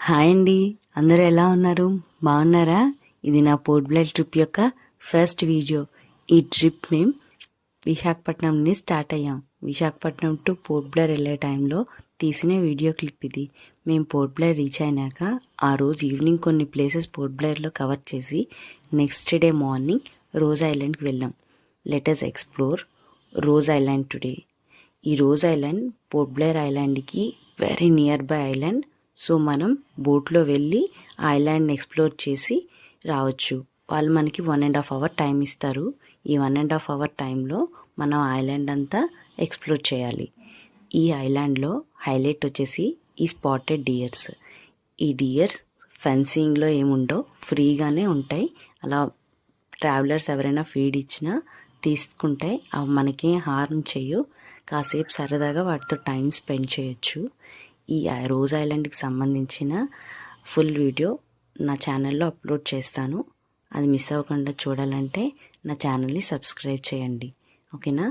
Hi అండి, అందరూ ఎలా ఉన్నారు? బాగున్నారా? ఇది నా పోర్ట్ బ్లైర్ ట్రిప్ యొక్క ఫస్ట్ వీడియో. ఈ ట్రిప్ మేము విశాఖపట్నం నుండి స్టార్ట్ అయ్యాం. విశాఖపట్నం టు పోర్ట్ బ్లైర్ వెళ్ళే టైంలో తీసిన వీడియో క్లిప్ ఇది. మేము పోర్ట్ బ్లైర్ రీచ్ అయినాక ఆ రోజు ఈవినింగ్ కొన్ని ప్లేసెస్ పోర్ట్ బ్లైర్లో కవర్ చేసి నెక్స్ట్ డే మార్నింగ్ రోజ్ ఐలాండ్కి వెళ్ళాం. Let us explore Ross Island today. ఈ రోజ్ ఐలాండ్ పోర్ట్ బ్లైర్ ఐలాండ్కి very nearby island. So మనం బోట్లో వెళ్ళి ఐలాండ్ని ఎక్స్ప్లోర్ చేసి రావచ్చు. వాళ్ళు మనకి 1.5 hours టైం ఇస్తారు. ఈ 1.5 hours టైంలో మనం ఐలాండ్ అంతా ఎక్స్ప్లోర్ చేయాలి. ఈ ఐలాండ్లో హైలైట్ వచ్చేసి ఈ స్పాటెడ్ డియర్స్. ఈ డియర్స్ ఫెన్సింగ్లో ఏముండో ఫ్రీగానే ఉంటాయి. అలా ట్రావెలర్స్ ఎవరైనా ఫీడ్ ఇచ్చినా తీసుకుంటే అవి మనకి హార్మ్ చేయు. కాసేపు సరదాగా వాటితో టైం స్పెండ్ చేయొచ్చు. ఈ రోజ్ ఐలాండ్కి సంబంధించిన ఫుల్ వీడియో నా ఛానల్లో అప్లోడ్ చేస్తాను. అది మిస్ అవ్వకుండా చూడాలంటే నా ఛానల్ని సబ్స్క్రైబ్ చేయండి. ఓకేనా?